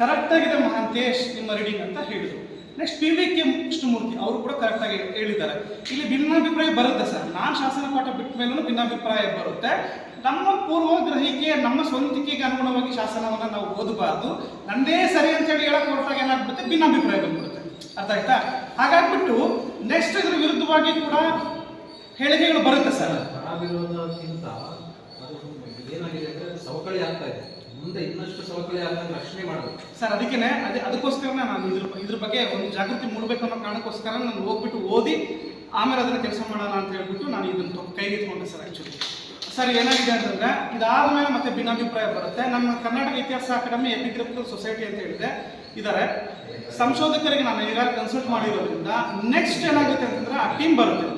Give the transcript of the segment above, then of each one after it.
ಕರೆಕ್ಟಾಗಿದೆ ಮಹಾಂತೇಶ್ ನಿಮ್ಮ ರೀಡಿಂಗ್ ಅಂತ ಹೇಳಿದರು. ನೆಕ್ಸ್ಟ್ PVK ಕೃಷ್ಣಮೂರ್ತಿ ಅವರು ಕೂಡ ಕರೆಕ್ಟಾಗಿ ಹೇಳಿದ್ದಾರೆ. ಇಲ್ಲಿ ಭಿನ್ನಾಭಿಪ್ರಾಯ ಬರುತ್ತೆ ಸರ್. ನಾನು ಶಾಸನ ಪಾಠ ಬಿಟ್ಟ ಮೇಲೂ ಭಿನ್ನಾಭಿಪ್ರಾಯ ಬರುತ್ತೆ. ನಮ್ಮ ಪೂರ್ವಗ್ರಹಿಕೆ, ನಮ್ಮ ಸ್ವಂತಿಕೆಗೆ ಅನುಗುಣವಾಗಿ ಶಾಸನವನ್ನು ನಾವು ಓದಬಾರ್ದು. ನಂದೇ ಸರಿ ಅಂತೇಳಿ ಹೇಳಕ್ ಹೊರಟಾಗ ಏನಾಗ್ಬಿಡುತ್ತೆ, ಭಿನ್ನಾಭಿಪ್ರಾಯ ಬಂದ್ಬಿಡುತ್ತೆ. ಅರ್ಥ ಆಯ್ತಾ? ಹಾಗಾಗ್ಬಿಟ್ಟು ನೆಕ್ಸ್ಟ್ ಇದ್ರ ವಿರುದ್ಧವಾಗಿ ಕೂಡ ಹೇಳಿಕೆಗಳು ಬರುತ್ತೆ ಸರ್. ಪರವಿರೋಧಕ್ಕಿಂತ ಅದು ಏನಾಗಿದೆ ಅಂದರೆ ಸವಕಳಿ ಆಗ್ತಾ ಇದೆ. ಮುಂದೆ ಇನ್ನಷ್ಟು ಸವಕಳಿ ಆದಾಗ ರಕ್ಷಣೆ ಮಾಡಬೇಕು ಸರ್. ಅದಕ್ಕೋಸ್ಕರ ನಾನು ಇದ್ರ ಬಗ್ಗೆ ಒಂದು ಜಾಗೃತಿ ಮೂಡಬೇಕು ಅನ್ನೋ ಕಾರಣಕ್ಕೋಸ್ಕರ ನಾನು ಹೋಗ್ಬಿಟ್ಟು ಓದಿ ಆಮೇಲೆ ಅದನ್ನು ಕೆಲಸ ಮಾಡೋಣ ಅಂತ ಹೇಳ್ಬಿಟ್ಟು ನಾನು ಇದನ್ನು ಕೈಗೆತ್ಕೊಂಡೆ ಸರ್. ಆ್ಯಕ್ಚುಲಿ ಸರ್ ಏನಾಗಿದೆ ಅಂತಂದರೆ ಇದಾದ ಮೇಲೆ ಮತ್ತೆ ಭಿನ್ನಾಭಿಪ್ರಾಯ ಬರುತ್ತೆ. ನಮ್ಮ ಕರ್ನಾಟಕ ಇತಿಹಾಸ ಅಕಾಡೆಮಿ ಎಪಿಗ್ರಫಿಕಲ್ ಸೊಸೈಟಿ ಅಂತ ಹೇಳಿದೆ ಇದ್ದಾರೆ. ಸಂಶೋಧಕರಿಗೆ ನಾನು ಈಗಾಗಲೇ ಕನ್ಸಲ್ಟ್ ಮಾಡಿರೋದ್ರಿಂದ ನೆಕ್ಸ್ಟ್ ಏನಾಗುತ್ತೆ ಅಂತಂದರೆ ಆ ಟೀಮ್ ಬರುತ್ತೆ,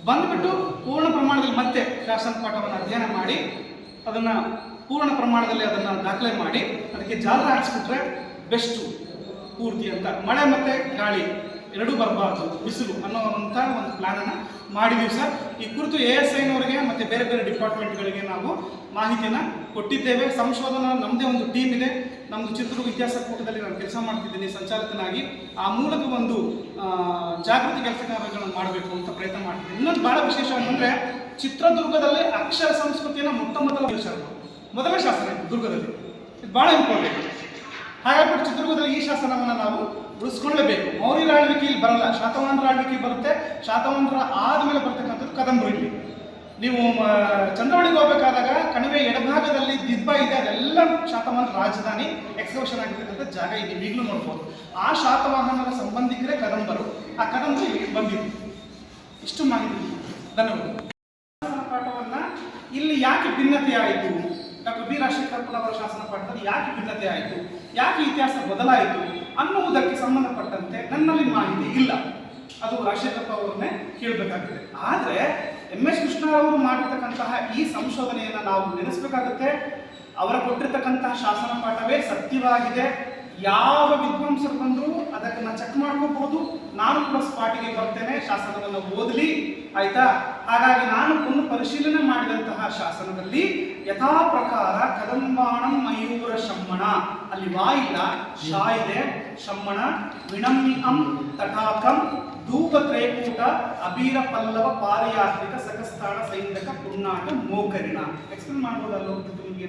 ಬಂದುಬಿಟ್ಟು ಪೂರ್ಣ ಪ್ರಮಾಣದಲ್ಲಿ ಮತ್ತೆ ಶಾಸನ ಪಾಠವನ್ನು ಅಧ್ಯಯನ ಮಾಡಿ ಅದನ್ನು ಪೂರ್ಣ ಪ್ರಮಾಣದಲ್ಲಿ ಅದನ್ನು ದಾಖಲೆ ಮಾಡಿ ಅದಕ್ಕೆ ಜಾಲ ಹಾಕಿಸ್ಬಿಟ್ರೆ ಬೆಸ್ಟು ಪೂರ್ತಿ ಅಂತ. ಮಳೆ ಮತ್ತು ಗಾಳಿ ಎರಡೂ ಬರಬಾರ್ದು, ಬಿಸಿಲು ಅನ್ನೋವಂಥ ಒಂದು ಪ್ಲ್ಯಾನನ್ನು ಮಾಡಿದ್ದೀವಿ ಸರ್. ಈ ಕುರಿತು ASIನವರಿಗೆ ಮತ್ತು ಬೇರೆ ಬೇರೆ ಡಿಪಾರ್ಟ್ಮೆಂಟ್ಗಳಿಗೆ ನಾವು ಮಾಹಿತಿಯನ್ನು ಕೊಟ್ಟಿದ್ದೇವೆ. ಸಂಶೋಧನಾ ನಮ್ಮದೇ ಒಂದು ಟೀಮ್ ಇದೆ. ನಮ್ಮದು ಚಿತ್ರದುರ್ಗ ಇತಿಹಾಸ ಕೂಟದಲ್ಲಿ ನಾನು ಕೆಲಸ ಮಾಡ್ತಿದ್ದೀನಿ ಸಂಚಾಲಕನಾಗಿ. ಆ ಮೂಲಕ ಒಂದು ಜಾಗೃತಿ ಕೆಲಸ ಕಾರ್ಯಗಳನ್ನು ಮಾಡಬೇಕು ಅಂತ ಪ್ರಯತ್ನ ಮಾಡ್ತಿದ್ದೀನಿ. ಇನ್ನೊಂದು ಭಾಳ ವಿಶೇಷ ಅಂತಂದರೆ ಚಿತ್ರದುರ್ಗದಲ್ಲಿ ಅಕ್ಷರ ಸಂಸ್ಕೃತಿಯನ್ನು ಮೊದಲ ಶಾಸನ ಇದೆ ದುರ್ಗದಲ್ಲಿ. ಇದು ಭಾಳ ಇಂಪಾರ್ಟೆಂಟ್. ಹಾಗಾಗ್ಬಿಟ್ಟು ಚಿತ್ರದುರ್ಗದಲ್ಲಿ ಈ ಶಾಸನವನ್ನು ನಾವು ಉಳಿಸ್ಕೊಳ್ಳೇಬೇಕು. ಮೌರ್ಯರ ಆಳ್ವಿಕೆಯಲ್ಲಿ ಬರಲ್ಲ, ಶಾತವಾಹನರ ಆಳ್ವಿಕೆ ಬರುತ್ತೆ. ಶಾತವಾಹನರ ಆದಮೇಲೆ ಬರ್ತಕ್ಕಂಥದ್ದು ಕದಂಬರಲ್ಲಿ. ನೀವು ಚಂದ್ರವಳ್ಳಿಗೆ ಹೋಗಬೇಕಾದಾಗ ಕಣಿವೆ ಎಡಭಾಗದಲ್ಲಿ ದಿಬ್ಬ ಇದೆ, ಅದೆಲ್ಲ ಶಾತವಾಹನರ ರಾಜಧಾನಿ ಎಕ್ಸ್ಕವೇಷನ್ ಆಗಿರ್ತಕ್ಕಂಥ ಜಾಗ ಇದೆ, ಈಗಲೂ ನೋಡ್ಬೋದು. ಆ ಶಾತವಾಹನರ ಸಂಬಂಧಿಕರೇ ಕದಂಬರು. ಆ ಕದಂಬರು ಇಲ್ಲಿ ಬಂದಿದ್ದು. ಇಷ್ಟು ಮಾಹಿತಿ. ಧನ್ಯವಾದ. ಪಾಠವನ್ನು ಇಲ್ಲಿ ಯಾಕೆ ಭಿನ್ನತೆ ಆಯಿತು, ಡಾಕ್ಟರ್ ಬಿ ರಾಜಶೇಖರಪ್ಪನವರ ಶಾಸನ ಪಾಠದಲ್ಲಿ ಯಾಕೆ ಭಿನ್ನತೆ ಆಯಿತು, ಯಾಕೆ ಇತಿಹಾಸ ಬದಲಾಯಿತು ಅನ್ನುವುದಕ್ಕೆ ಸಂಬಂಧಪಟ್ಟಂತೆ ನನ್ನಲ್ಲಿ ಮಾಹಿತಿ ಇಲ್ಲ. ಅದು ರಾಜಶೇಖರಪ್ಪ ಅವರನ್ನೇ ಕೇಳಬೇಕಾಗುತ್ತೆ. ಆದರೆ MS ಕೃಷ್ಣರವರು ಮಾಡಿರ್ತಕ್ಕಂತಹ ಈ ಸಂಶೋಧನೆಯನ್ನು ನಾವು ನೆನೆಸಬೇಕಾಗುತ್ತೆ. ಅವರ ಕೊಟ್ಟಿರ್ತಕ್ಕಂತಹ ಶಾಸನ ಪಾಠವೇ ಸತ್ಯವಾಗಿದೆ. ಯಾವ ವಿದ್ವಾಂಸರು ಬಂದರೂ ಅದನ್ನು ಚೆಕ್ ಮಾಡ್ಕೋಬಹುದು. ನಾನು ಕೂಡ ಸ್ಪಾಟಿಗೆ ಬರ್ತೇನೆ, ಶಾಸನವನ್ನು ಓದಲಿ, ಆಯ್ತಾ? ಹಾಗಾಗಿ ನಾನು ಪುನಃ ಪರಿಶೀಲನೆ ಮಾಡಿದಂತಹ ಶಾಸನದಲ್ಲಿ ಯಥಾ ಪ್ರಕಾರ ಕದಂಬಾಣಂ ಮಯೂರ ಶಮ್ಮಣ, ಅಲ್ಲಿ ವಾ ಇಲ್ಲ, ಶಾ ಇದೆ, ಶಮ್ಮಣ ವಿಣಮ್ಯಂ ತಟಾಕಂ ಧೂಪ ತ್ರೈಕೂಟ ಅಬೀರ ಪಲ್ಲವ ಪಾರಿಯಾತ್ರಿಕ ಸಕಸ್ಥಾನ ಸೈಂಧಕ ಪುನ್ನಾಟ ಮೋಕರಿಣ. ಎಕ್ಸ್ಪ್ಲೇನ್ ಮಾಡ್ಬೋದಲ್ಲ ನಿಮಗೆ?